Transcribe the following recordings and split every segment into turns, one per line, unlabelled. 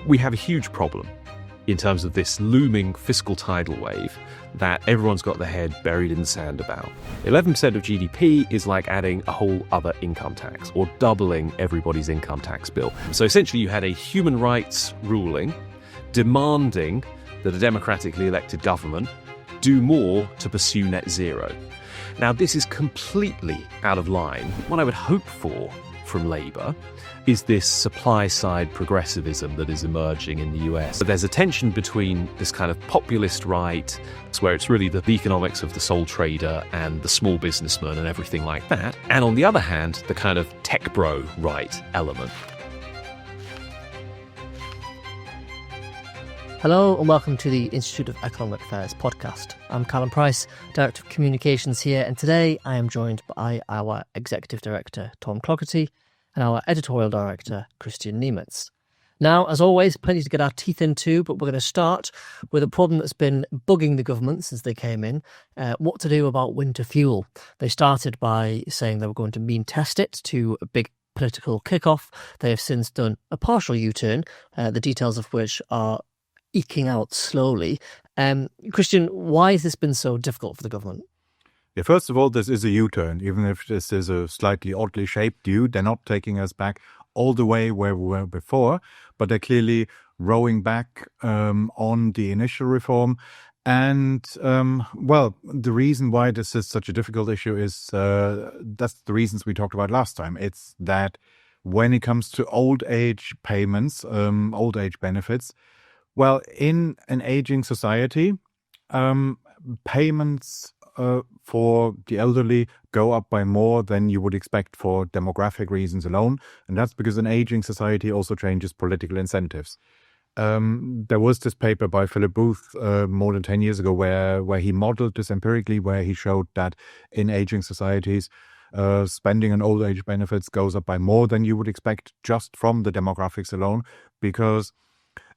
We have a huge problem in terms of this looming fiscal tidal wave that everyone's got their head buried in the sand about. 11% of GDP is like adding a whole other income tax or doubling everybody's income tax bill. So essentially you had a human rights ruling demanding that a democratically elected government do more to pursue net zero. Now, this is completely out of line. What I would hope for from Labour is this supply-side progressivism that is emerging in the US. But there's a tension between this kind of populist right, where it's really the economics of the sole trader and the small businessman and everything like that, and on the other hand, the kind of tech bro right element.
Hello and welcome to the Institute of Economic Affairs podcast. I'm Callum Price, Director of Communications here, and today I am joined by our Executive Director, Tom Clougherty, and our Editorial Director, Kristian Niemietz. Now, as always, plenty to get our teeth into, but we're going to start with a problem that's been bugging the government since they came in, what to do about winter fuel. They started by saying they were going to mean test it to a big political kickoff. They have since done a partial U-turn, the details of which are eking out slowly. Kristian, why has this been so difficult for the government?
Yeah, first of all, this is a U-turn. Even if this is a slightly oddly shaped U, they're not taking us back all the way where we were before, but they're clearly rowing back on the initial reform. And, the reason why this is such a difficult issue is that's the reasons we talked about last time. It's that when it comes to old age payments, old age benefits, well, in an aging society, payments for the elderly go up by more than you would expect for demographic reasons alone. And that's because an aging society also changes political incentives. There was this paper by Philip Booth more than 10 years ago where he modeled this empirically, where he showed that in aging societies, spending on old age benefits goes up by more than you would expect just from the demographics alone, because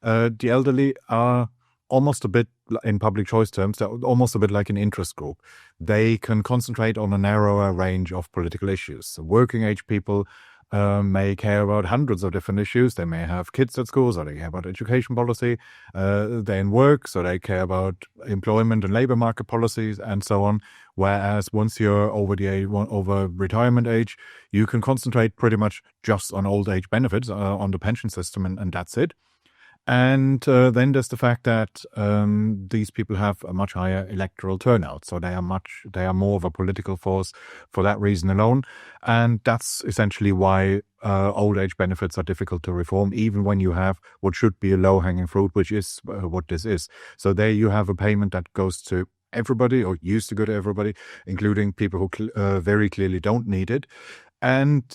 the elderly are almost a bit, in public choice terms, they're almost a bit like an interest group. They can concentrate on a narrower range of political issues. So working age people may care about hundreds of different issues. They may have kids at school, so they care about education policy. They're in work, so they care about employment and labor market policies and so on. Whereas once you're over retirement age, you can concentrate pretty much just on old age benefits, on the pension system, and that's it. And then there's the fact that these people have a much higher electoral turnout, so they are more of a political force for that reason alone. And that's essentially why old age benefits are difficult to reform, even when you have what should be a low-hanging fruit, which is what this is. So there you have a payment that goes to everybody, or used to go to everybody, including people who very clearly don't need it. And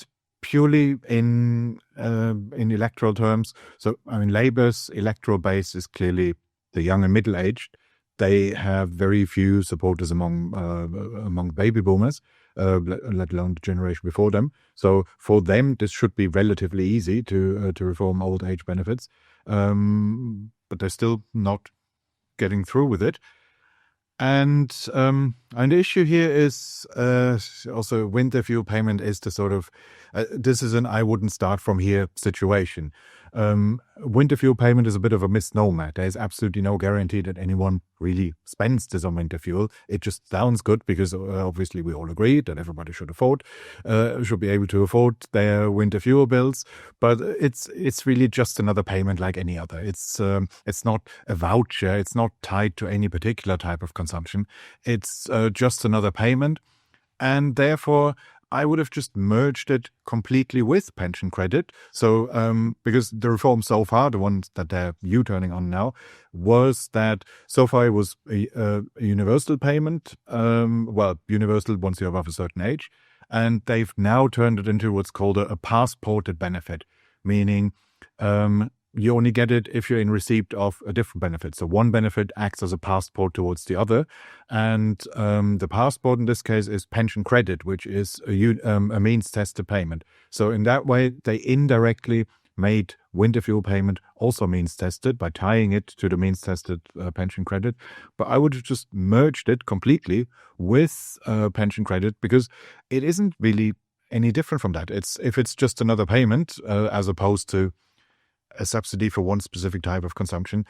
purely in electoral terms, so I mean, Labour's electoral base is clearly the young and middle-aged. They have very few supporters among baby boomers, let alone the generation before them. So for them, this should be relatively easy to reform old age benefits, but they're still not getting through with it. And the issue here is also winter fuel payment is the sort of, this is an I wouldn't start from here situation. Winter fuel payment is a bit of a misnomer. There is absolutely no guarantee that anyone really spends this on winter fuel. It just sounds good because obviously we all agree that everybody should be able to afford their winter fuel bills. But it's really just another payment like any other. It's not a voucher. It's not tied to any particular type of consumption. It's just another payment, and therefore I would have just merged it completely with pension credit. So, because the reform so far, the ones that they're U-turning on now, was that so far it was a universal payment, universal once you're above a certain age, and they've now turned it into what's called a passported benefit, meaning you only get it if you're in receipt of a different benefit. So one benefit acts as a passport towards the other. And the passport in this case is pension credit, which is a means-tested payment. So in that way, they indirectly made winter fuel payment also means-tested by tying it to the means-tested pension credit. But I would have just merged it completely with pension credit, because it isn't really any different from that. If it's just another payment as opposed to a subsidy for one specific type of consumption,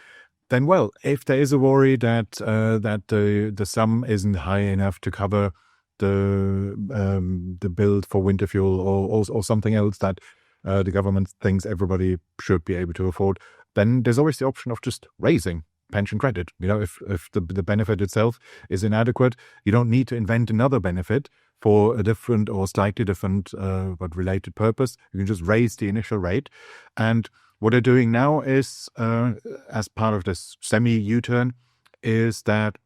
then, well, if there is a worry that the sum isn't high enough to cover the bill for winter fuel or something else that the government thinks everybody should be able to afford, then there's always the option of just raising pension credit. If the benefit itself is inadequate, you don't need to invent another benefit for a different or slightly different but related purpose. You can just raise the initial rate. And what they're doing now is, as part of this semi-U-turn, is that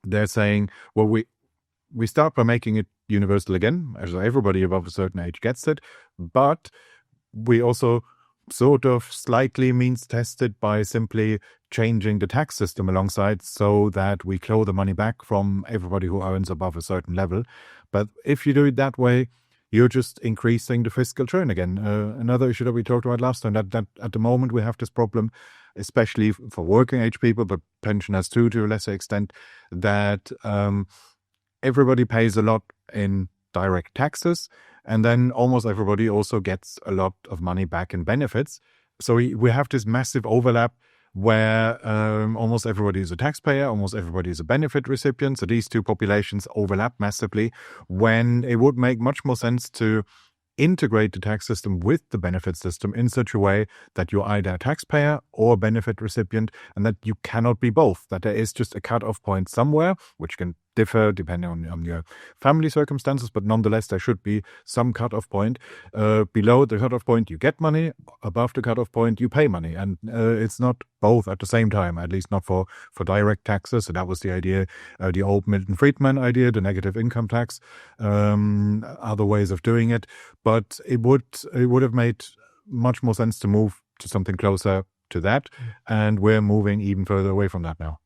they're saying, well, we start by making it universal again, as everybody above a certain age gets it, but we also sort of slightly means tested by simply changing the tax system alongside so that we claw the money back from everybody who earns above a certain level. But if you do it that way, you're just increasing the fiscal churn again. Another issue that we talked about last time, that at the moment we have this problem, especially for working age people, but pensioners too, to a lesser extent, that everybody pays a lot in direct taxes, and then almost everybody also gets a lot of money back in benefits. So we have this massive overlap where almost everybody is a taxpayer, almost everybody is a benefit recipient. So these two populations overlap massively, when it would make much more sense to integrate the tax system with the benefit system in such a way that you're either a taxpayer or a benefit recipient, and that you cannot be both, that there is just a cut-off point somewhere, which can differ depending on your family circumstances, but nonetheless there should be some cut-off point. Below the cut-off point you get money, above the cut-off point you pay money, and it's not both at the same time, at least not for direct taxes. So that was the idea, the old Milton Friedman idea, the negative income tax, other ways of doing it, but it would have made much more sense to move to something closer to that, and we're moving even further away from that now.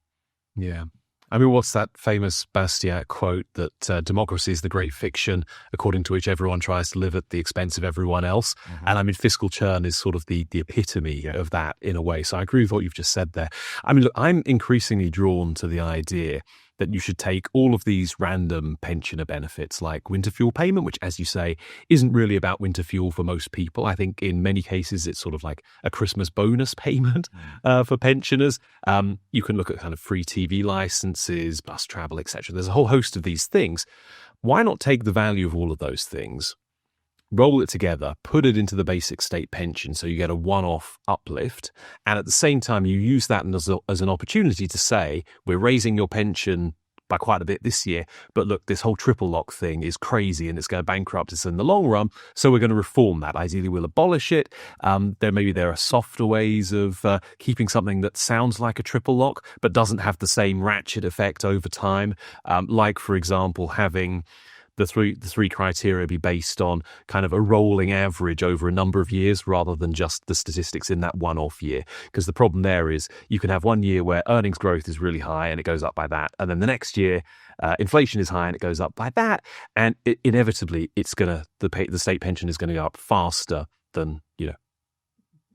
Yeah. I mean, what's that famous Bastiat quote that democracy is the great fiction according to which everyone tries to live at the expense of everyone else? Mm-hmm. And I mean, fiscal churn is sort of the epitome of that in a way. So I agree with what you've just said there. I mean, look, I'm increasingly drawn to the idea that you should take all of these random pensioner benefits like winter fuel payment, which, as you say, isn't really about winter fuel for most people. I think in many cases it's sort of like a Christmas bonus payment for pensioners. You can look at kind of free TV licenses, bus travel, etc. There's a whole host of these things. Why not take the value of all of those things, roll it together, put it into the basic state pension so you get a one-off uplift, and at the same time you use that as an opportunity to say, we're raising your pension by quite a bit this year, but look, this whole triple lock thing is crazy and it's going to bankrupt us in the long run, so we're going to reform that. Ideally, we'll abolish it. There are softer ways of keeping something that sounds like a triple lock but doesn't have the same ratchet effect over time, like, for example, having the three criteria be based on kind of a rolling average over a number of years rather than just the statistics in that one-off year. Because the problem there is you can have 1 year where earnings growth is really high and it goes up by that, and then the next year inflation is high and it goes up by that, and inevitably the state pension is going to go up faster than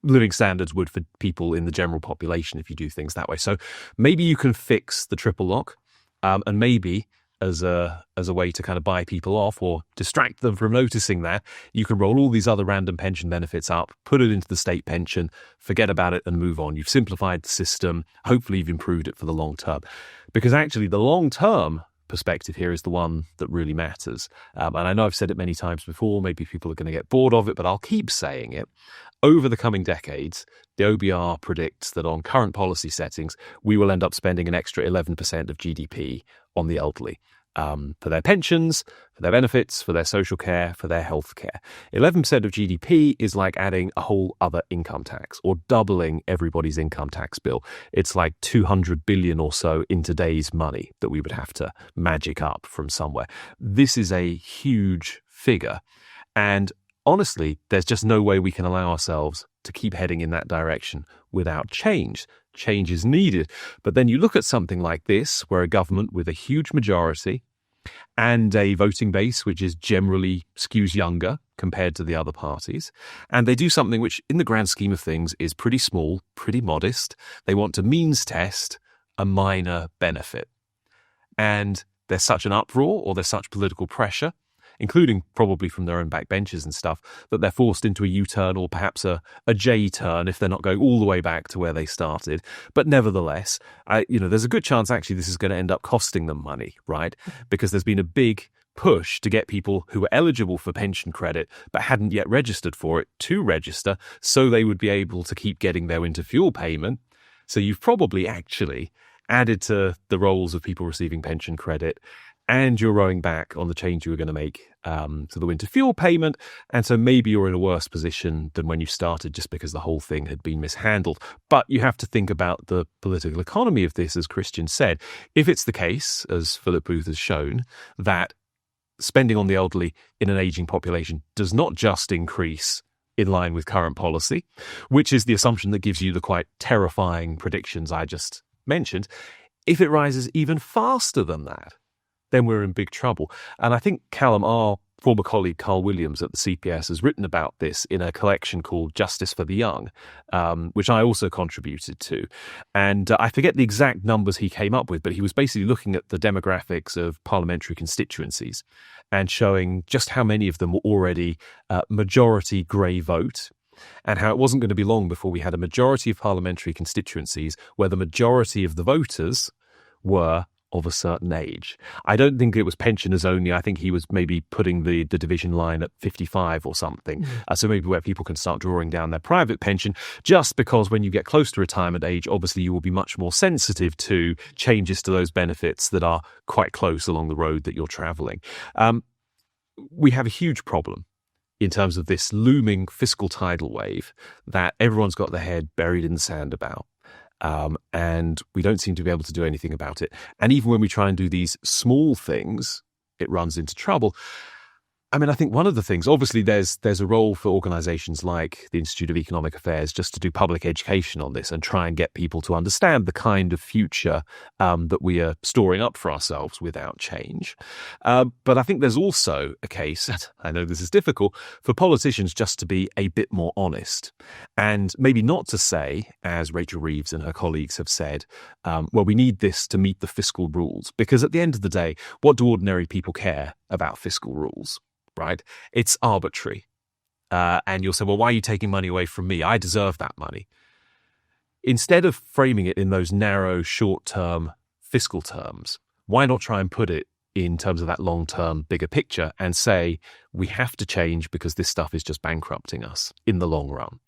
living standards would for people in the general population if you do things that way. So maybe you can fix the triple lock, and maybe as a way to kind of buy people off or distract them from noticing that, you can roll all these other random pension benefits up, put it into the state pension, forget about it and move on. You've simplified the system. Hopefully you've improved it for the long term. Because actually the long term perspective here is the one that really matters. And I know I've said it many times before, maybe people are going to get bored of it, but I'll keep saying it. Over the coming decades, the OBR predicts that on current policy settings, we will end up spending an extra 11% of GDP on the elderly, for their pensions, for their benefits, for their social care, for their health care. 11% of GDP is like adding a whole other income tax or doubling everybody's income tax bill. It's like 200 billion or so in today's money that we would have to magic up from somewhere. This is a huge figure. And honestly, there's just no way we can allow ourselves to keep heading in that direction without change. Change is needed. But then you look at something like this, where a government with a huge majority and a voting base which is generally skews younger compared to the other parties, and they do something which in the grand scheme of things is pretty small, pretty modest. They want to means test a minor benefit. And there's such an uproar, or there's such political pressure, including probably from their own backbenchers and stuff, that they're forced into a U-turn or perhaps a J-turn if they're not going all the way back to where they started. But nevertheless, there's a good chance actually this is going to end up costing them money, right? Because there's been a big push to get people who were eligible for pension credit but hadn't yet registered for it to register so they would be able to keep getting their winter fuel payment. So you've probably actually added to the roles of people receiving pension credit, and you're rowing back on the change you were going to make to the winter fuel payment. And so maybe you're in a worse position than when you started just because the whole thing had been mishandled. But you have to think about the political economy of this, as Kristian said. If it's the case, as Philip Booth has shown, that spending on the elderly in an aging population does not just increase in line with current policy, which is the assumption that gives you the quite terrifying predictions I just mentioned. If it rises even faster than that, then we're in big trouble. And I think Callum, our former colleague Carl Williams at the CPS, has written about this in a collection called Justice for the Young, which I also contributed to. And I forget the exact numbers he came up with, but he was basically looking at the demographics of parliamentary constituencies and showing just how many of them were already majority grey vote, and how it wasn't going to be long before we had a majority of parliamentary constituencies where the majority of the voters were of a certain age. I don't think it was pensioners only. I think he was maybe putting the division line at 55 or something. So maybe where people can start drawing down their private pension, just because when you get close to retirement age, obviously you will be much more sensitive to changes to those benefits that are quite close along the road that you're travelling. We have a huge problem in terms of this looming fiscal tidal wave that everyone's got their head buried in the sand about. And we don't seem to be able to do anything about it. And even when we try and do these small things, it runs into trouble. I mean, I think one of the things, obviously there's a role for organisations like the Institute of Economic Affairs just to do public education on this and try and get people to understand the kind of future that we are storing up for ourselves without change. But I think there's also a case, I know this is difficult, for politicians just to be a bit more honest and maybe not to say, as Rachel Reeves and her colleagues have said, well, we need this to meet the fiscal rules, because at the end of the day, what do ordinary people care about fiscal rules? Right? It's arbitrary. And you'll say, well, why are you taking money away from me? I deserve that money. Instead of framing it in those narrow, short-term fiscal terms, why not try and put it in terms of that long-term, bigger picture and say, we have to change because this stuff is just bankrupting us in the long run?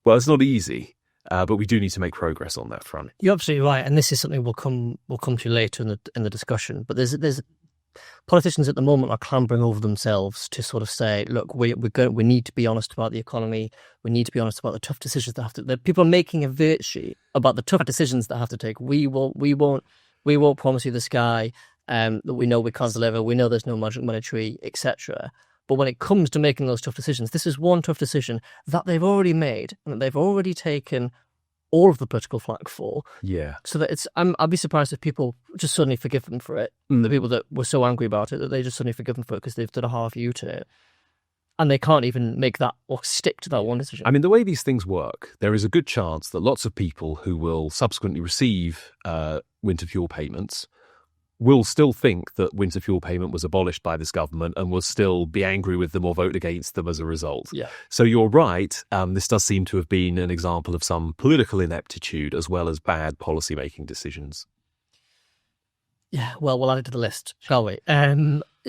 Well, it's not easy, but we do need to make progress on that front.
You're absolutely right. And this is something we'll come to later in the discussion. But there's politicians at the moment are clambering over themselves to sort of say, look, we need to be honest about the economy. We need to be honest about the tough decisions that people are making a virtue about the tough decisions that have to take. We won't promise you the sky that we know we can't deliver. We know there's no magic monetary, etc. But when it comes to making those tough decisions, this is one tough decision that they've already made and that they've already taken all of the political flack for.
Yeah.
So that I'd be surprised if people just suddenly forgive them for it. The people that were so angry about it, that they just suddenly forgive them for it because they've done a half U-turn. And they can't even make that or stick to that one decision.
I mean, the way these things work, there is a good chance that lots of people who will subsequently receive winter fuel payments will still think that winter fuel payment was abolished by this government and will still be angry with them or vote against them as a result.
Yeah.
So you're right. This does seem to have been an example of some political ineptitude as well as bad policy-making decisions.
Yeah, well, we'll add it to the list, shall we?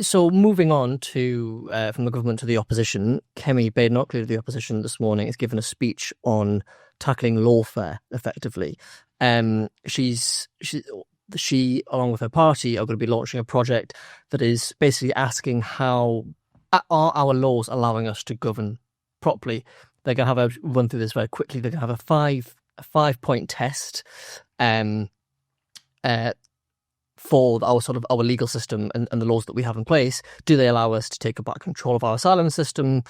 So moving on to from the government to the opposition, Kemi Badenoch, leader of the opposition this morning, has given a speech on tackling lawfare effectively. She, along with her party, are going to be launching a project that is basically asking how are our laws allowing us to govern properly. They're going to have run through this very quickly. They're going to have a 5-point test for our legal system and the laws that we have in place. Do they allow us to take back control of our asylum system,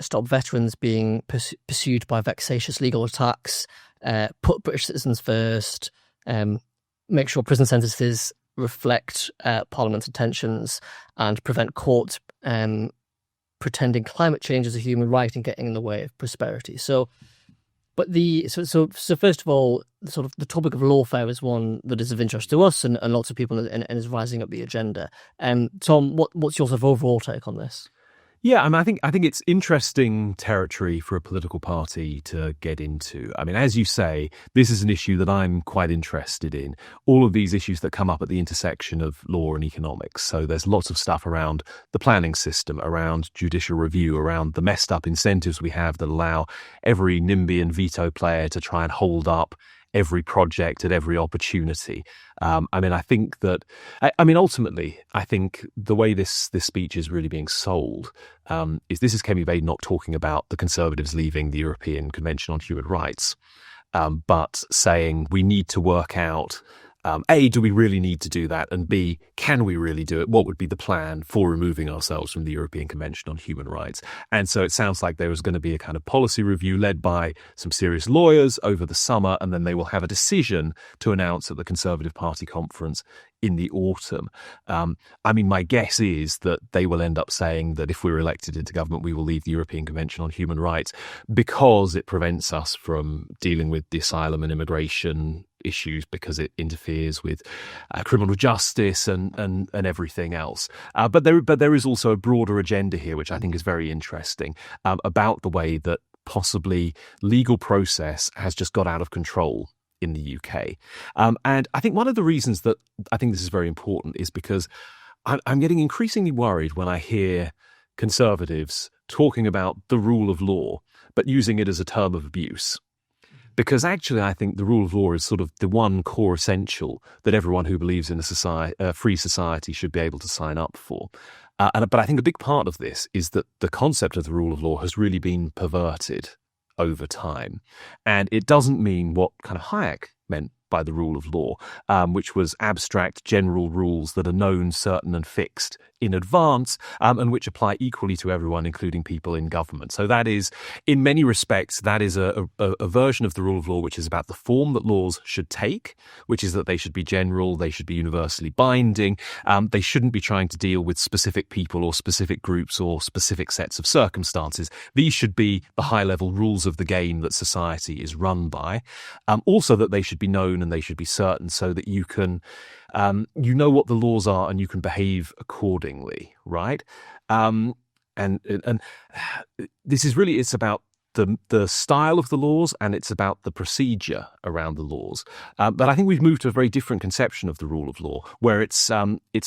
stop veterans being pursued by vexatious legal attacks, put British citizens first, make sure prison sentences reflect Parliament's intentions, and prevent courts pretending climate change is a human right and getting in the way of prosperity. So first of all, sort of the topic of lawfare is one that is of interest to us and lots of people and is rising up the agenda. Tom, what's your sort of overall take on this?
Yeah, I think it's interesting territory for a political party to get into. I mean, as you say, this is an issue that I'm quite interested in. All of these issues that come up at the intersection of law and economics. So there's lots of stuff around the planning system, around judicial review, around the messed up incentives we have that allow every NIMBY and veto player to try and hold up every project at every opportunity. I think that, ultimately, I think the way this speech is really being sold is this is Kemi Badenoch talking about the Conservatives leaving the European Convention on Human Rights, but saying we need to work out, A, do we really need to do that? And B, can we really do it? What would be the plan for removing ourselves from the European Convention on Human Rights? And so it sounds like there is going to be a kind of policy review led by some serious lawyers over the summer, and then they will have a decision to announce at the Conservative Party conference in the autumn. My guess is that they will end up saying that if we're elected into government, we will leave the European Convention on Human Rights because it prevents us from dealing with the asylum and immigration issues, because it interferes with criminal justice and everything else. But there is also a broader agenda here, which I think is very interesting, about the way that possibly legal process has just got out of control in the UK. And I think one of the reasons that I think this is very important is because I'm getting increasingly worried when I hear Conservatives talking about the rule of law, but using it as a term of abuse. Because actually, I think the rule of law is sort of the one core essential that everyone who believes in a free society should be able to sign up for. But I think a big part of this is that the concept of the rule of law has really been perverted over time. And it doesn't mean what kind of Hayek meant by the rule of law, which was abstract general rules that are known, certain and fixed in advance, and which apply equally to everyone, including people in government. So that is, in many respects, that is a version of the rule of law which is about the form that laws should take, which is that they should be general, they should be universally binding, they shouldn't be trying to deal with specific people or specific groups or specific sets of circumstances. These should be the high-level rules of the game that society is run by. Also that they should be known and they should be certain, so that you can you know what the laws are and you can behave accordingly, right? And this is really, it's about the style of the laws and it's about the procedure around the laws. But I think we've moved to a very different conception of the rule of law, where it's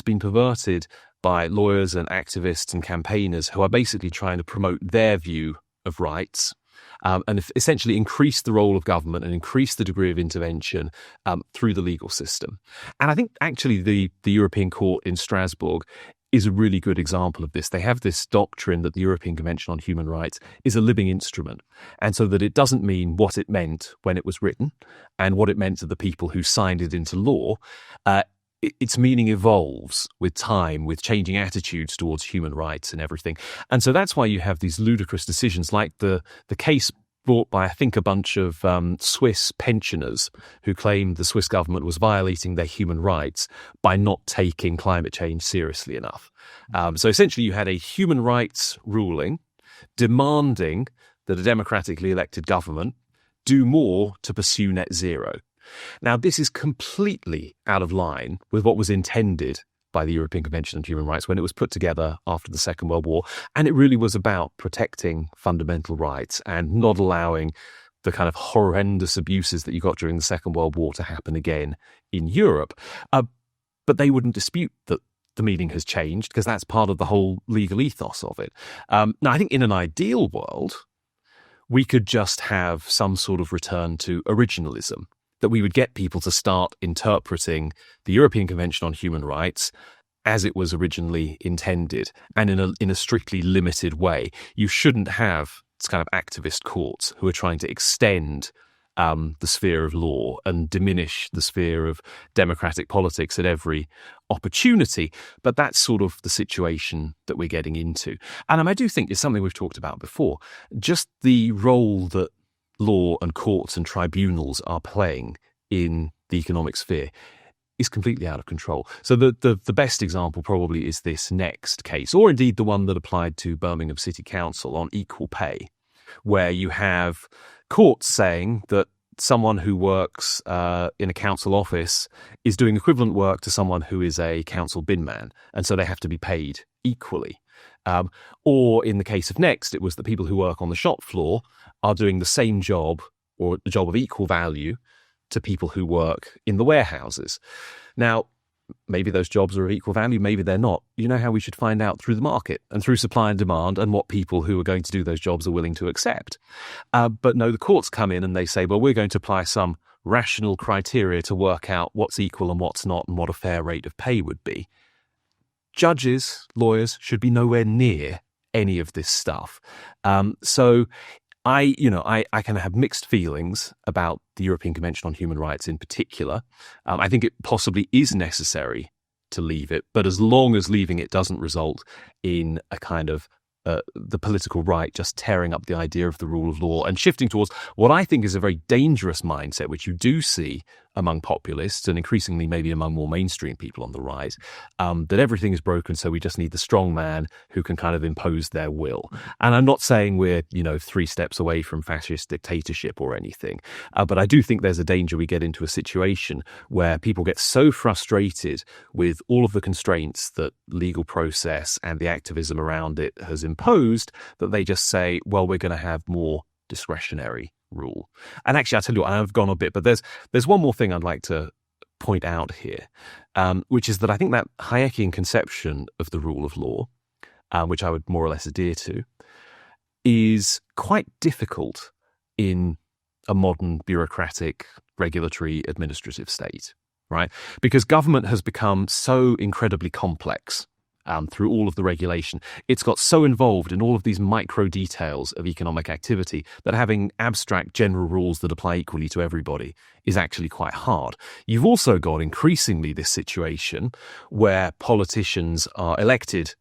been perverted by lawyers and activists and campaigners who are basically trying to promote their view of rights. And essentially increase the role of government and increase the degree of intervention through the legal system. And I think actually the European Court in Strasbourg is a really good example of this. They have this doctrine that the European Convention on Human Rights is a living instrument, and so that it doesn't mean what it meant when it was written and what it meant to the people who signed it into law. Its meaning evolves with time, with changing attitudes towards human rights and everything. And so that's why you have these ludicrous decisions like the case brought by, I think, a bunch of Swiss pensioners who claimed the Swiss government was violating their human rights by not taking climate change seriously enough. So essentially you had a human rights ruling demanding that a democratically elected government do more to pursue net zero. Now, this is completely out of line with what was intended by the European Convention on Human Rights when it was put together after the Second World War. And it really was about protecting fundamental rights and not allowing the kind of horrendous abuses that you got during the Second World War to happen again in Europe. But they wouldn't dispute that the meaning has changed, because that's part of the whole legal ethos of it. Now, I think in an ideal world, we could just have some sort of return to originalism, that we would get people to start interpreting the European Convention on Human Rights as it was originally intended and in a strictly limited way. You shouldn't have this kind of activist courts who are trying to extend the sphere of law and diminish the sphere of democratic politics at every opportunity. But that's sort of the situation that we're getting into. And I do think it's something we've talked about before, just the role that law and courts and tribunals are playing in the economic sphere is completely out of control. So the best example probably is this next case, or indeed the one that applied to Birmingham City Council on equal pay, where you have courts saying that someone who works in a council office is doing equivalent work to someone who is a council bin man, and so they have to be paid equally. Or in the case of Next, it was the people who work on the shop floor are doing the same job or the job of equal value to people who work in the warehouses. Now, maybe those jobs are of equal value, maybe they're not. You know how we should find out? Through the market and through supply and demand and what people who are going to do those jobs are willing to accept. But no, the courts come in and they say, well, we're going to apply some rational criteria to work out what's equal and what's not and what a fair rate of pay would be. Judges, lawyers should be nowhere near any of this stuff. So I can have mixed feelings about the European Convention on Human Rights in particular. I think it possibly is necessary to leave it, but as long as leaving it doesn't result in a kind of the political right just tearing up the idea of the rule of law and shifting towards what I think is a very dangerous mindset, which you do see among populists and increasingly maybe among more mainstream people on the right, that everything is broken, so we just need the strong man who can kind of impose their will. And I'm not saying we're, 3 steps away from fascist dictatorship or anything, but I do think there's a danger we get into a situation where people get so frustrated with all of the constraints that legal process and the activism around it has imposed that they just say, well, we're going to have more discretionary rule. And actually, I'll tell you what, I've gone a bit, but there's one more thing I'd like to point out here, which is that I think that Hayekian conception of the rule of law, which I would more or less adhere to, is quite difficult in a modern bureaucratic, regulatory, administrative state, right? Because government has become so incredibly complex through all of the regulation. It's got so involved in all of these micro details of economic activity that having abstract general rules that apply equally to everybody is actually quite hard. You've also got increasingly this situation where elected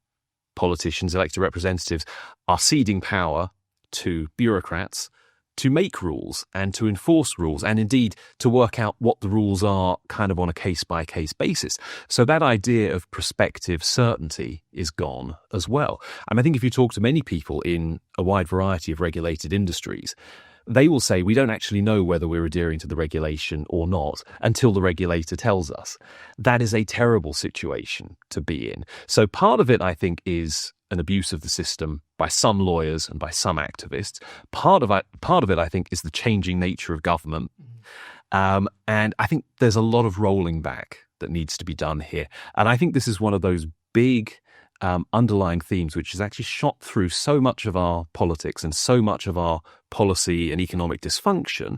representatives are ceding power to bureaucrats to make rules and to enforce rules and indeed to work out what the rules are kind of on a case-by-case basis. So that idea of prospective certainty is gone as well. And I think if you talk to many people in a wide variety of regulated industries, they will say we don't actually know whether we're adhering to the regulation or not until the regulator tells us. That is a terrible situation to be in. So part of it, I think, is an abuse of the system by some lawyers and by some activists. Part of it, I think, is the changing nature of government. And I think there's a lot of rolling back that needs to be done here. And I think this is one of those big underlying themes which is actually shot through so much of our politics and so much of our policy and economic dysfunction,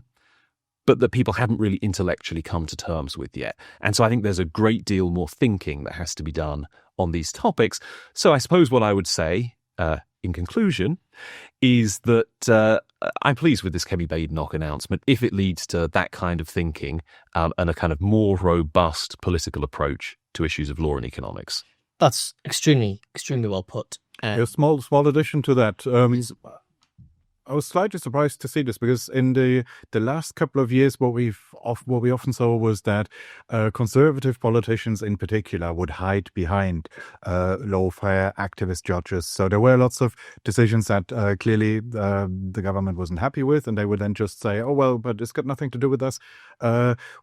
but that people haven't really intellectually come to terms with yet. And so I think there's a great deal more thinking that has to be done on these topics. So I suppose what I would say in conclusion is that I'm pleased with this Kemi Badenoch announcement if it leads to that kind of thinking and a kind of more robust political approach to issues of law and economics.
That's extremely, extremely well put.
A small addition to that. I was slightly surprised to see this because in the last couple of years, what we often saw was that conservative politicians in particular would hide behind lawfare activist judges. So there were lots of decisions that clearly the government wasn't happy with, and they would then just say, "Oh well, but it's got nothing to do with us.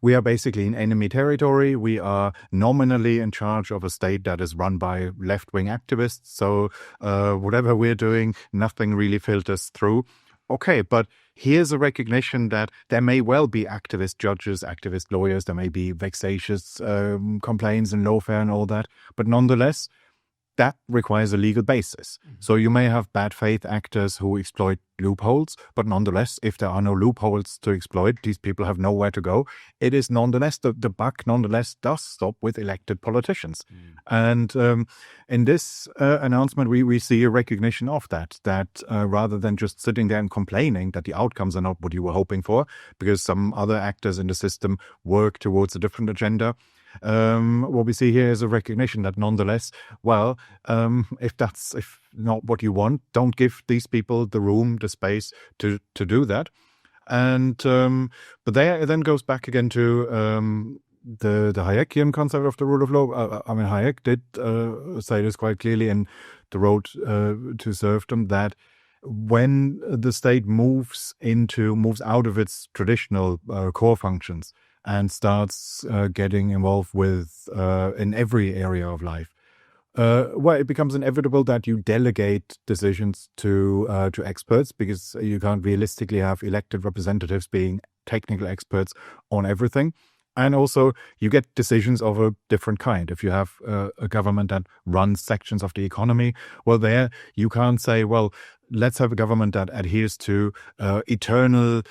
We are basically in enemy territory. We are nominally in charge of a state that is run by left-wing activists. So whatever we're doing, nothing really filters through." Okay, but here's a recognition that there may well be activist judges, activist lawyers, there may be vexatious complaints in lawfare and all that, but nonetheless, that requires a legal basis. So you may have bad faith actors who exploit loopholes, but nonetheless, if there are no loopholes to exploit, these people have nowhere to go. It is nonetheless, the buck nonetheless does stop with elected politicians. And in this announcement, we see a recognition of that rather than just sitting there and complaining that the outcomes are not what you were hoping for, because some other actors in the system work towards a different agenda. What we see here is a recognition that nonetheless, well, if not what you want, don't give these people the room, the space to do that. And but there it then goes back again to the Hayekian concept of the rule of law. I mean, Hayek did say this quite clearly in The Road to Serfdom, that when the state moves out of its traditional core functions and starts getting involved with in every area of life, well, it becomes inevitable that you delegate decisions to experts, because you can't realistically have elected representatives being technical experts on everything. And also, you get decisions of a different kind. If you have a government that runs sections of the economy, well, there you can't say, well, let's have a government that adheres to eternal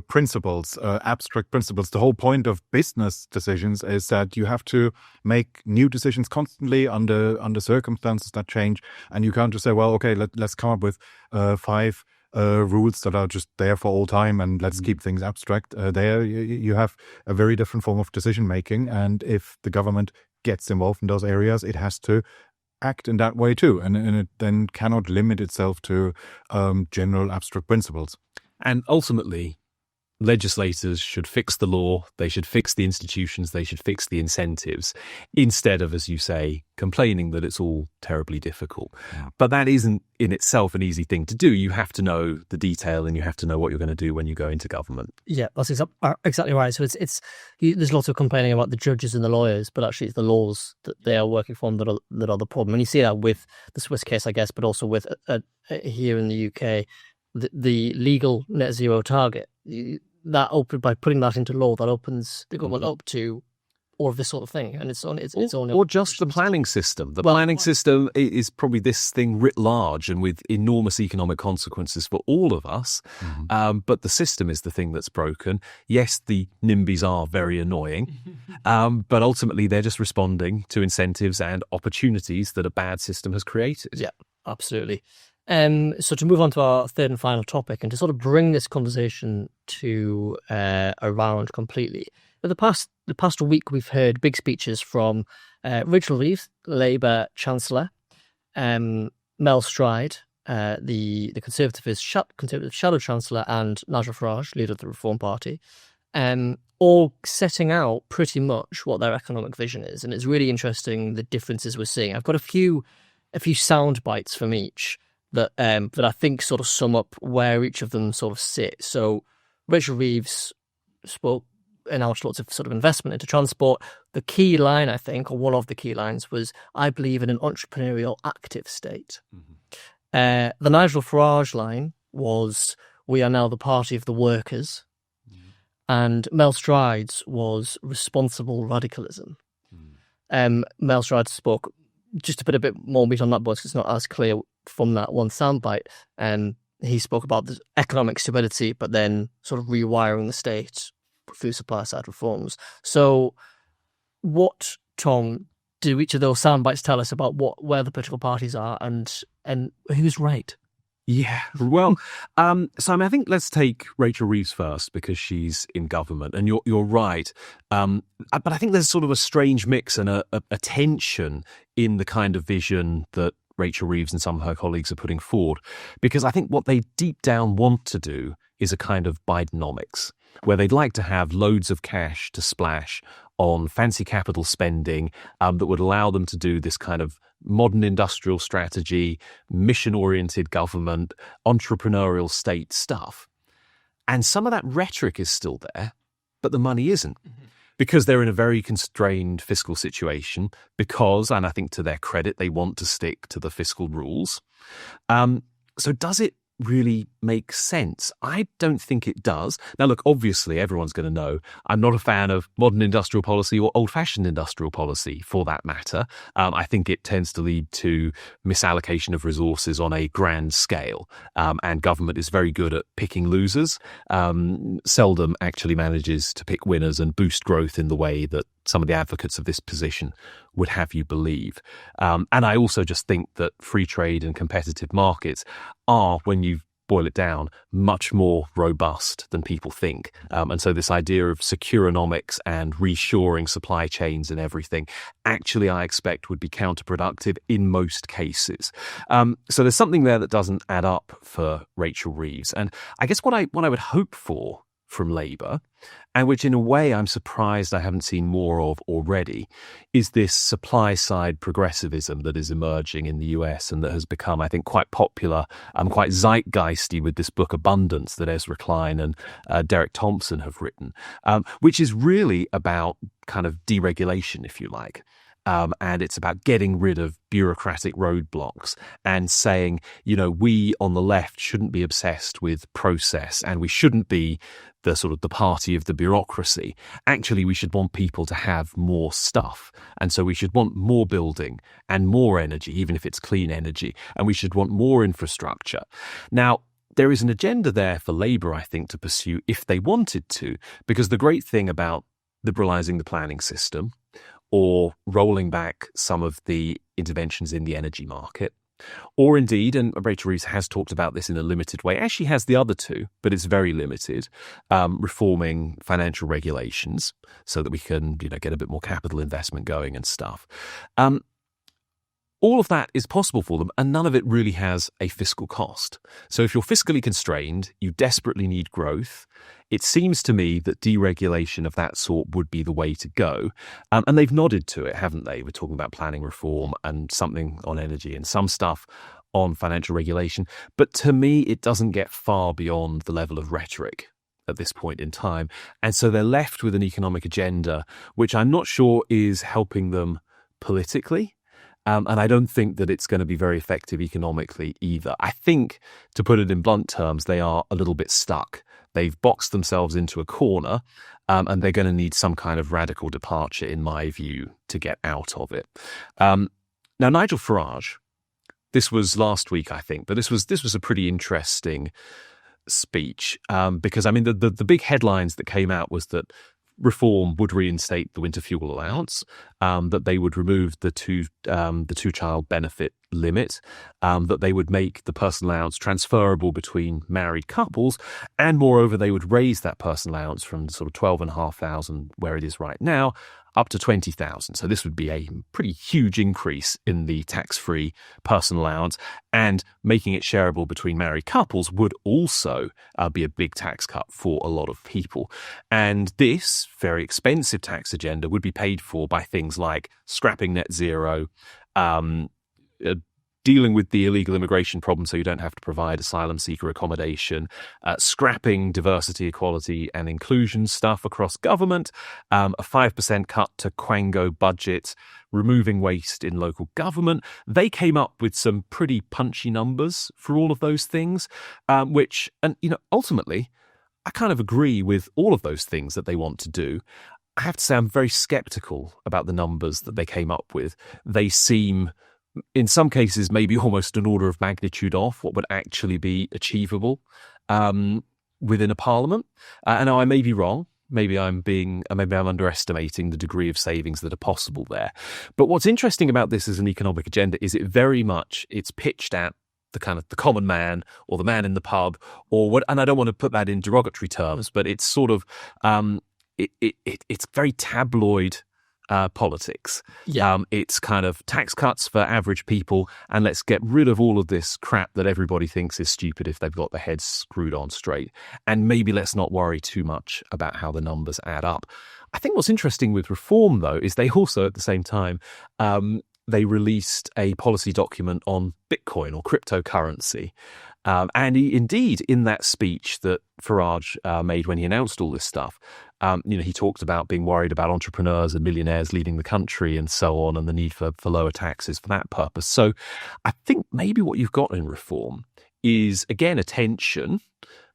principles, abstract principles. The whole point of business decisions is that you have to make new decisions constantly under circumstances that change. And you can't just say, well, okay, let's come up with 5 rules that are just there for all time, and let's keep things abstract. There you have a very different form of decision making, and if the government gets involved in those areas, it has to act in that way too, and it then cannot limit itself to general abstract principles.
And ultimately, legislators should fix the law, they should fix the institutions, they should fix the incentives, instead of, as you say, complaining that it's all terribly difficult. Yeah. But that isn't in itself an easy thing to do. You have to know the detail, and you have to know what you're going to do when you go into government.
Yeah, that's exactly right. So there's lots of complaining about the judges and the lawyers, but actually it's the laws that they are working from that are the problem. And you see that with the Swiss case, I guess, but also with here in the UK, the legal net zero target. That open by putting that into law, that opens the government up to all of this sort of thing, and it's only
or just the planning system. The planning system is probably this thing writ large and with enormous economic consequences for all of us. Mm-hmm. But the system is the thing that's broken. Yes, the NIMBYs are very annoying, but ultimately they're just responding to incentives and opportunities that a bad system has created.
Yeah, absolutely. So to move on to our third and final topic, and to sort of bring this conversation to around completely, for the past week we've heard big speeches from Rachel Reeves, Labour Chancellor, Mel Stride, the Conservative Shadow Chancellor, and Nigel Farage, leader of the Reform Party, all setting out pretty much what their economic vision is, and it's really interesting the differences we're seeing. I've got a few sound bites from each that I think sort of sum up where each of them sort of sit. So Rachel Reeves spoke, announced lots of sort of investment into transport. The key line, I think, or one of the key lines, was, I believe in an entrepreneurial active state. Mm-hmm. The Nigel Farage line was, we are now the party of the workers. Mm-hmm. And Mel Stride's was responsible radicalism. Mm-hmm. Mel Stride spoke, just to put a bit more meat on that bone, because it's not as clear from that one soundbite, and he spoke about the economic stability, but then sort of rewiring the state through supply side reforms. So, what, Tom, do each of those soundbites tell us about where the political parties are and who's right?
Yeah, well, so I think let's take Rachel Reeves first, because she's in government, and you're right. But I think there's sort of a strange mix and a tension in the kind of vision that Rachel Reeves and some of her colleagues are putting forward, because I think what they deep down want to do is a kind of Bidenomics, where they'd like to have loads of cash to splash on fancy capital spending that would allow them to do this kind of modern industrial strategy, mission-oriented government, entrepreneurial state stuff. And some of that rhetoric is still there, but the money isn't. Mm-hmm. Because they're in a very constrained fiscal situation, because, and I think to their credit, they want to stick to the fiscal rules. So does it really make sense? I don't think it does. Now, look, obviously, everyone's going to know I'm not a fan of modern industrial policy or old-fashioned industrial policy, for that matter. I think it tends to lead to misallocation of resources on a grand scale, and government is very good at picking losers, seldom actually manages to pick winners and boost growth in the way that some of the advocates of this position would have you believe. And I also just think that free trade and competitive markets are, when you boil it down, much more robust than people think. And so this idea of securonomics and reshoring supply chains and everything, actually I expect would be counterproductive in most cases. So there's something there that doesn't add up for Rachel Reeves. And I guess what I would hope for from Labour, and which in a way I'm surprised I haven't seen more of already, is this supply-side progressivism that is emerging in the US and that has become, I think, quite popular, quite zeitgeisty with this book Abundance that Ezra Klein and Derek Thompson have written, which is really about kind of deregulation, if you like. And it's about getting rid of bureaucratic roadblocks and saying, we on the left shouldn't be obsessed with process and we shouldn't be the sort of the party of the bureaucracy. Actually, we should want people to have more stuff. And so we should want more building and more energy, even if it's clean energy. And we should want more infrastructure. Now, there is an agenda there for Labour, I think, to pursue if they wanted to, because the great thing about liberalising the planning system or rolling back some of the interventions in the energy market, or indeed, and Rachel Reeves has talked about this in a limited way, as she has the other two, but it's very limited, reforming financial regulations so that we can, get a bit more capital investment going and stuff. All of that is possible for them, and none of it really has a fiscal cost. So if you're fiscally constrained, you desperately need growth. It seems to me that deregulation of that sort would be the way to go. And they've nodded to it, haven't they? We're talking about planning reform and something on energy and some stuff on financial regulation. But to me, it doesn't get far beyond the level of rhetoric at this point in time. And so they're left with an economic agenda, which I'm not sure is helping them politically. And I don't think that it's going to be very effective economically either. I think, to put it in blunt terms, they are a little bit stuck. They've boxed themselves into a corner, and they're going to need some kind of radical departure, in my view, to get out of it. Now, Nigel Farage, this was last week, I think, but this was a pretty interesting speech because, I mean, the big headlines that came out was that Reform would reinstate the winter fuel allowance, that they would remove the two-child benefit limit, that they would make the personal allowance transferable between married couples, and moreover, they would raise that personal allowance from sort of 12,500 where it is right now up to 20,000. So this would be a pretty huge increase in the tax-free personal allowance, and making it shareable between married couples would also be a big tax cut for a lot of people. And this very expensive tax agenda would be paid for by things like scrapping net zero, dealing with the illegal immigration problem so you don't have to provide asylum seeker accommodation, scrapping diversity, equality and inclusion stuff across government, a 5% cut to Quango budget, removing waste in local government. They came up with some pretty punchy numbers for all of those things, which, and ultimately, I kind of agree with all of those things that they want to do. I have to say I'm very skeptical about the numbers that they came up with. They seem, in some cases, maybe almost an order of magnitude off what would actually be achievable within a parliament. And I may be wrong. Maybe I'm underestimating the degree of savings that are possible there. But what's interesting about this as an economic agenda is it's pitched at the kind of the common man or the man in the pub or what. And I don't want to put that in derogatory terms, but it's sort of it's very tabloid politics.
Yeah.
It's kind of tax cuts for average people, and let's get rid of all of this crap that everybody thinks is stupid if they've got their heads screwed on straight. And maybe let's not worry too much about how the numbers add up. I think what's interesting with Reform, though, is they also, at the same time, they released a policy document on Bitcoin or cryptocurrency. And indeed, in that speech that Farage made when he announced all this stuff, he talked about being worried about entrepreneurs and millionaires leaving the country and so on, and the need for lower taxes for that purpose. So I think maybe what you've got in Reform is, again, a tension,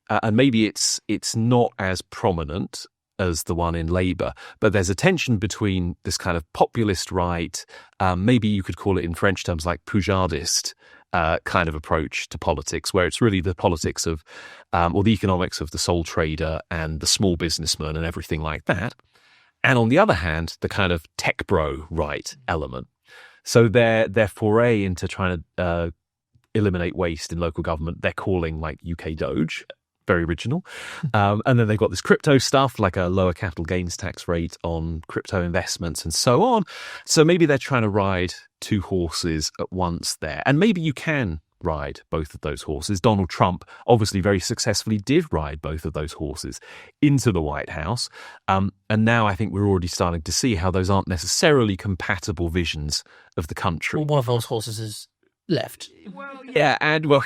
and maybe it's not as prominent as the one in Labour, but there's a tension between this kind of populist right, maybe you could call it in French terms like Poujadist, kind of approach to politics, where it's really the politics of, or the economics of the sole trader and the small businessman and everything like that. And on the other hand, the kind of tech bro right element. So their foray into trying to eliminate waste in local government, they're calling like UK Doge. Very original. And then they've got this crypto stuff, like a lower capital gains tax rate on crypto investments and so on. So maybe they're trying to ride two horses at once there. And maybe you can ride both of those horses. Donald Trump obviously very successfully did ride both of those horses into the White House. And now I think we're already starting to see how those aren't necessarily compatible visions of the country.
Well, one of those horses is left.
Yeah,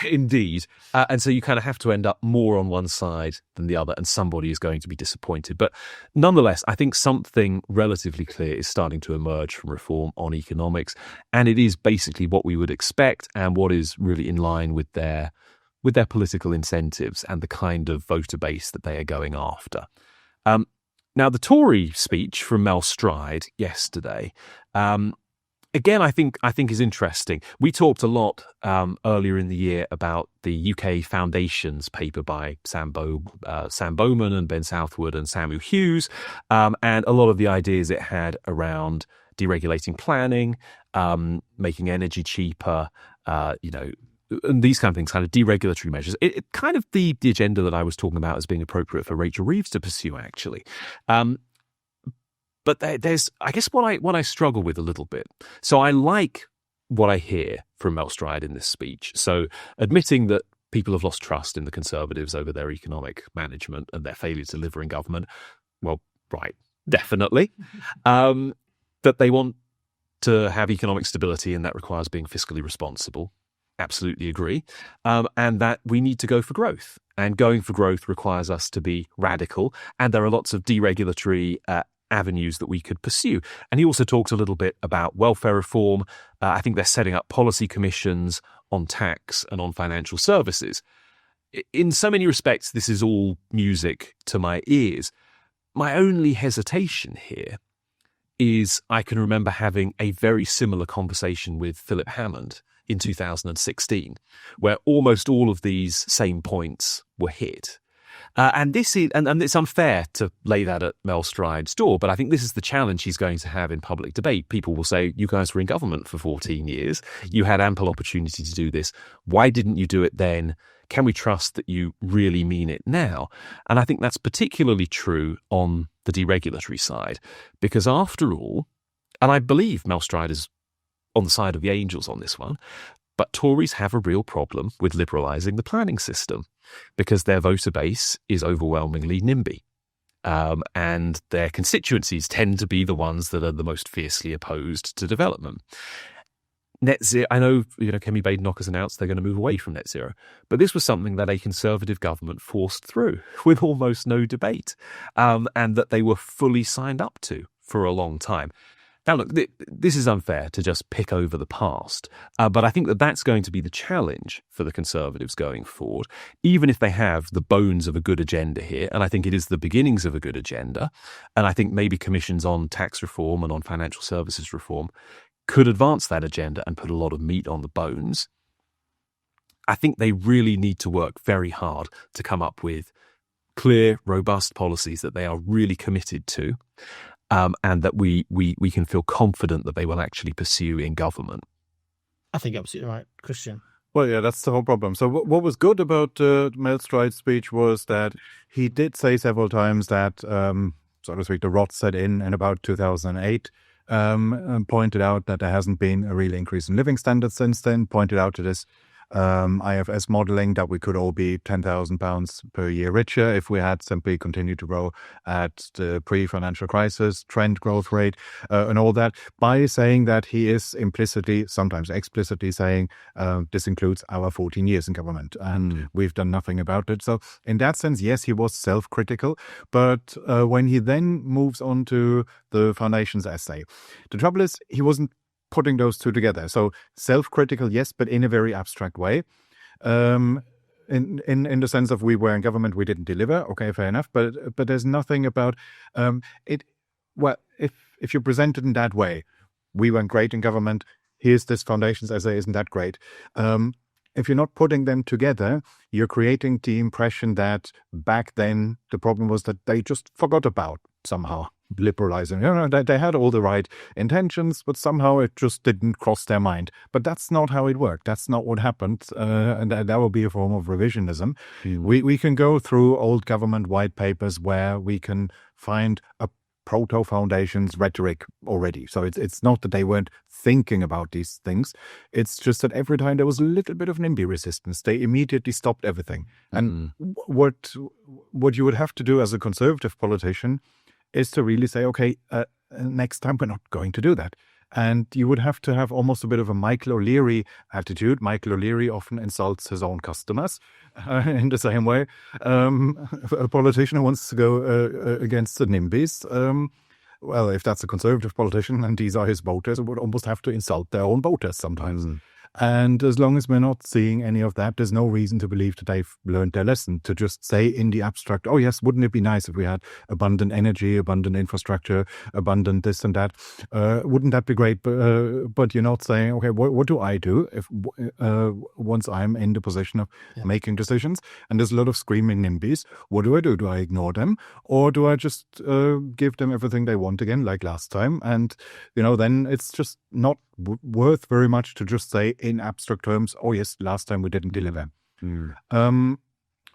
indeed. And so you kind of have to end up more on one side than the other, and somebody is going to be disappointed. But nonetheless, I think something relatively clear is starting to emerge from reform on economics, and it is basically what we would expect and what is really in line with their political incentives and the kind of voter base that they are going after. Now, the Tory speech from Mel Stride yesterday, again, I think is interesting. We talked a lot earlier in the year about the UK Foundations paper by Sam Bowman and Ben Southwood and Samuel Hughes, and a lot of the ideas it had around deregulating planning, making energy cheaper, and these kind of things, kind of deregulatory measures. It kind of the agenda that I was talking about as being appropriate for Rachel Reeves to pursue, actually. But there's, I guess, what I struggle with a little bit. So I like what I hear from Mel Stride in this speech. So admitting that people have lost trust in the Conservatives over their economic management and their failure to deliver in government. Well, right, definitely. That they want to have economic stability and that requires being fiscally responsible. Absolutely agree. And that we need to go for growth. And going for growth requires us to be radical. And there are lots of deregulatory avenues that we could pursue. And he also talks a little bit about welfare reform. I think they're setting up policy commissions on tax and on financial services. In so many respects, this is all music to my ears. My only hesitation here is I can remember having a very similar conversation with Philip Hammond in 2016, where almost all of these same points were hit. And it's unfair to lay that at Mel Stride's door, but I think this is the challenge he's going to have in public debate. People will say, you guys were in government for 14 years. You had ample opportunity to do this. Why didn't you do it then? Can we trust that you really mean it now? And I think that's particularly true on the deregulatory side, because after all, and I believe Mel Stride is on the side of the angels on this one, but Tories have a real problem with liberalising the planning system because their voter base is overwhelmingly NIMBY. And their constituencies tend to be the ones that are the most fiercely opposed to development. Net zero, I know, Kemi Badenoch has announced they're going to move away from net zero, but this was something that a Conservative government forced through with almost no debate, and that they were fully signed up to for a long time. Now, look, this is unfair to just pick over the past, but I think that that's going to be the challenge for the Conservatives going forward, even if they have the bones of a good agenda here, and I think it is the beginnings of a good agenda, and I think maybe commissions on tax reform and on financial services reform could advance that agenda and put a lot of meat on the bones. I think they really need to work very hard to come up with clear, robust policies that they are really committed to, and that we can feel confident that they will actually pursue in government.
I think you're absolutely right, Kristian.
Well, yeah, that's the whole problem. So what was good about Mel Stride's speech was that he did say several times that, so to speak, the rot set in about 2008, and pointed out that there hasn't been a real increase in living standards since then, pointed out to this IFS modeling that we could all be £10,000 per year richer if we had simply continued to grow at the pre-financial crisis trend growth rate and all that, by saying that he is implicitly, sometimes explicitly saying this includes our 14 years in government and we've done nothing about it. So in that sense, yes, he was self-critical, but when he then moves on to the Foundation's essay, the trouble is he wasn't putting those two together. So self-critical, yes, but in a very abstract way. In the sense of we were in government, we didn't deliver. Okay, fair enough. But there's nothing about it. Well, if you present it in that way, we weren't great in government. Here's this Foundation's essay, isn't that great? If you're not putting them together, you're creating the impression that back then the problem was that they just forgot about somehow liberalizing. They had all the right intentions, but somehow it just didn't cross their mind. But that's not how it worked. That's not what happened. And that will be a form of revisionism. We can go through old government white papers where we can find a proto-foundations rhetoric already. So it's not that they weren't thinking about these things. It's just that every time there was a little bit of NIMBY resistance, they immediately stopped everything. And what you would have to do as a conservative politician is to really say, okay, next time we're not going to do that. And you would have to have almost a bit of a Michael O'Leary attitude. Michael O'Leary often insults his own customers in the same way. A politician who wants to go against the NIMBYs, well, if that's a conservative politician and these are his voters, would almost have to insult their own voters sometimes. And as long as we're not seeing any of that, there's no reason to believe that they've learned their lesson. To just say in the abstract, oh yes, wouldn't it be nice if we had abundant energy, abundant infrastructure, abundant this and that? Wouldn't that be great? But you're not saying, okay, what do I do if once I'm in the position of making decisions? And there's a lot of screaming NIMBYs. What do? Do I ignore them? Or do I just give them everything they want again, like last time? And, then it's just not worth very much to just say in abstract terms, oh yes, last time we didn't deliver.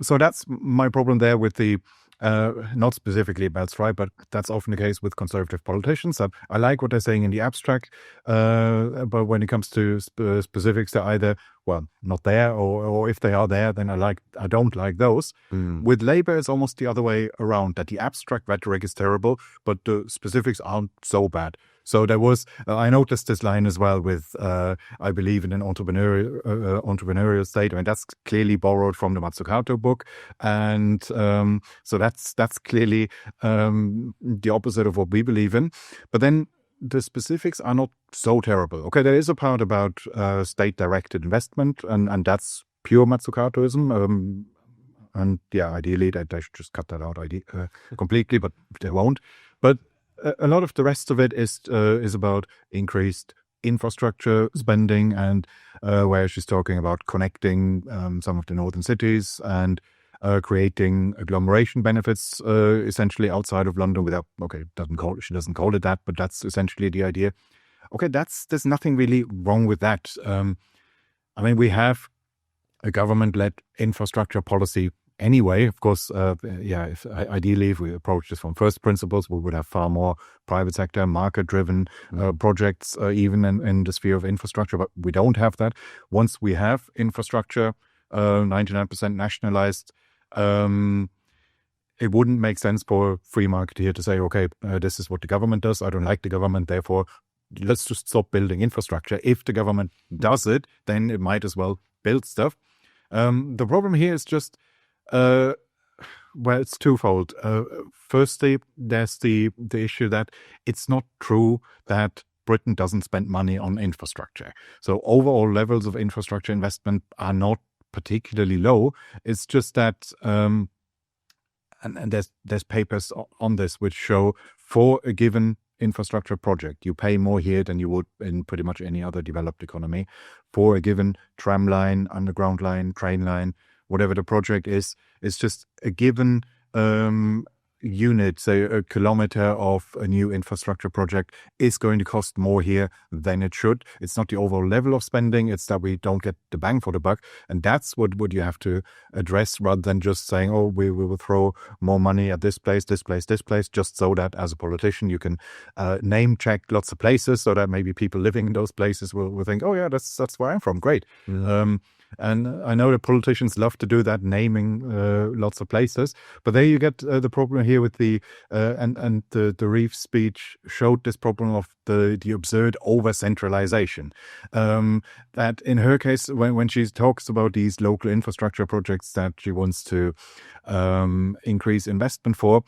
So that's my problem there with the not specifically about strike, but that's often the case with conservative politicians. I like what they're saying in the abstract, but when it comes to specifics, they're either, well, not there, or if they are there, then I don't like those. With Labour, it's almost the other way around, that the abstract rhetoric is terrible, but the specifics aren't so bad. So there was, I noticed this line as well with, I believe in an entrepreneurial state. I mean, that's clearly borrowed from the Mazzucato book. And so that's clearly the opposite of what we believe in. But then the specifics are not so terrible. Okay, there is a part about state-directed investment, and that's pure Mazzukatoism. And yeah, ideally, they should just cut that out completely, but they won't. But a lot of the rest of it is about increased infrastructure spending, and where she's talking about connecting some of the northern cities and creating agglomeration benefits essentially outside of London without, she doesn't call it that, but that's essentially the idea. Okay, there's nothing really wrong with that. I mean, we have a government-led infrastructure policy anyway. Of course, ideally, if we approach this from first principles, we would have far more private sector, market-driven projects, even in the sphere of infrastructure, but we don't have that. Once we have infrastructure, 99% nationalized, it wouldn't make sense for free market here to say, okay, this is what the government does. I don't like the government, therefore, let's just stop building infrastructure. If the government does it, then it might as well build stuff. The problem here is just, it's twofold. Firstly, there's the issue that it's not true that Britain doesn't spend money on infrastructure. So overall levels of infrastructure investment are not particularly low. It's just that, and there's papers on this which show for a given infrastructure project, you pay more here than you would in pretty much any other developed economy for a given tram line, underground line, train line, whatever the project is. It's just a given unit, say a kilometer of a new infrastructure project is going to cost more here than it should. It's not the overall level of spending, it's that we don't get the bang for the buck. And that's what you have to address, rather than just saying, oh, we will throw more money at this place, just so that as a politician you can name check lots of places, so that maybe people living in those places will think, oh yeah, that's where I'm from, great. And I know that politicians love to do that, naming lots of places. But there you get the problem here with the Reeve speech showed this problem of the absurd over-centralization. That in her case, when she talks about these local infrastructure projects that she wants to increase investment for,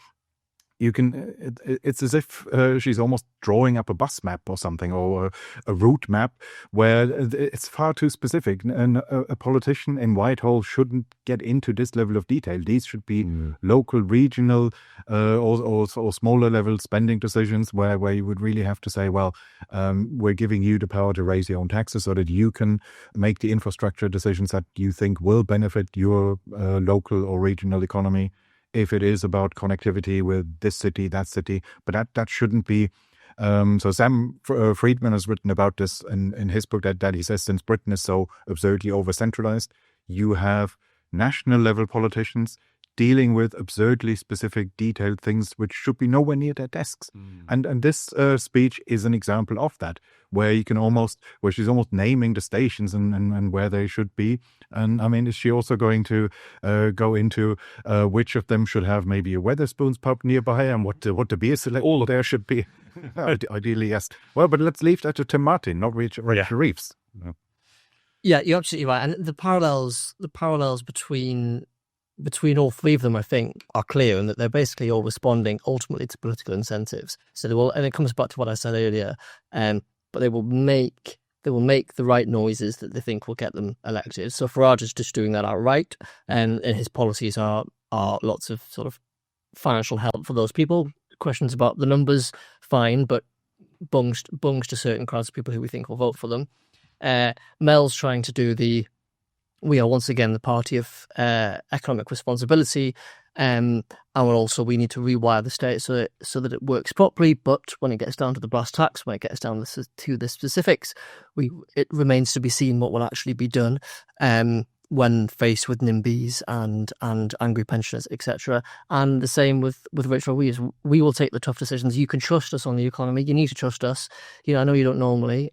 it's as if she's almost drawing up a bus map or something, or a route map, where it's far too specific. And a politician in Whitehall shouldn't get into this level of detail. These should be local, regional, or smaller level spending decisions where you would really have to say, well, we're giving you the power to raise your own taxes so that you can make the infrastructure decisions that you think will benefit your local or regional economy. If it is about connectivity with this city, that city, but that shouldn't be. So Sam Friedman has written about this in his book that he says, since Britain is so absurdly over-centralized, you have national level politicians dealing with absurdly specific, detailed things which should be nowhere near their desks. And this speech is an example of that, where she's almost naming the stations and where they should be. And I mean, is she also going to go into which of them should have maybe a Wetherspoons pub nearby and what the beer selection there should be? Ideally, yes. Well, but let's leave that to Tim Martin, not Rachel Reeves. No.
Yeah, you're absolutely right. And the parallels between all three of them, I think, are clear, in that they're basically all responding ultimately to political incentives. So they will, and it comes back to what I said earlier. But they will make the right noises that they think will get them elected. So Farage is just doing that outright, and his policies are lots of sort of financial help for those people. Questions about the numbers, fine, but bungs to certain crowds of people who we think will vote for them. Mel's trying to do we are once again the party of economic responsibility, and we need to rewire the state so that it works properly. But when it gets down to the brass tacks, when it gets down to the specifics, it remains to be seen what will actually be done when faced with NIMBYs and angry pensioners, etc. And the same with Rachel Reeves. We will take the tough decisions. You can trust us on the economy. You need to trust us. I know you don't normally.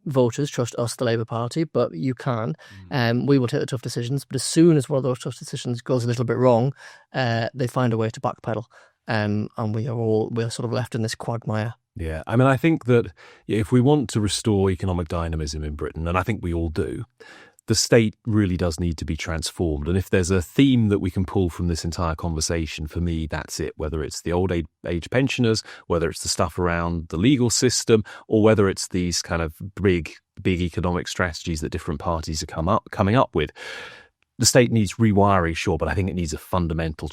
Voters trust us, the Labour Party, but you can. We will take the tough decisions. But as soon as one of those tough decisions goes a little bit wrong, they find a way to backpedal, and we're sort of left in this quagmire.
Yeah, I mean, I think that if we want to restore economic dynamism in Britain, and I think we all do, the state really does need to be transformed. And if there's a theme that we can pull from this entire conversation, for me, that's it. Whether it's the old age pensioners, whether it's the stuff around the legal system, or whether it's these kind of big economic strategies that different parties are coming up with. The state needs rewiring, sure, but I think it needs a fundamental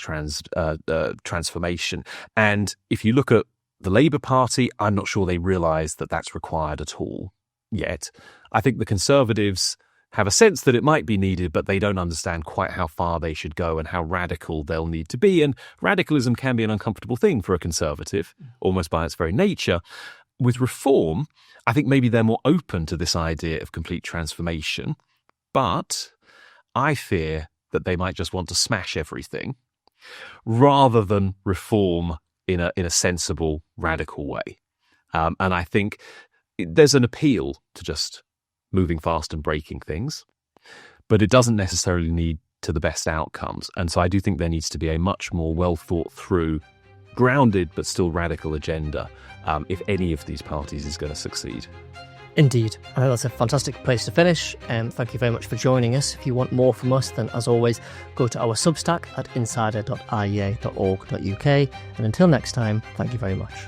transformation. And if you look at the Labour Party, I'm not sure they realise that that's required at all yet. I think the Conservatives have a sense that it might be needed, but they don't understand quite how far they should go and how radical they'll need to be. And radicalism can be an uncomfortable thing for a Conservative, almost by its very nature. With reform, I think maybe they're more open to this idea of complete transformation, but I fear that they might just want to smash everything rather than reform in a sensible, radical way. And I think there's an appeal to just moving fast and breaking things, but it doesn't necessarily lead to the best outcomes. And so I do think there needs to be a much more well thought through, grounded but still radical agenda if any of these parties is going to succeed.
Indeed. I think that's a fantastic place to finish. Thank you very much for joining us. If you want more from us, then as always, go to our Substack at insider.iea.org.uk. And until next time, thank you very much.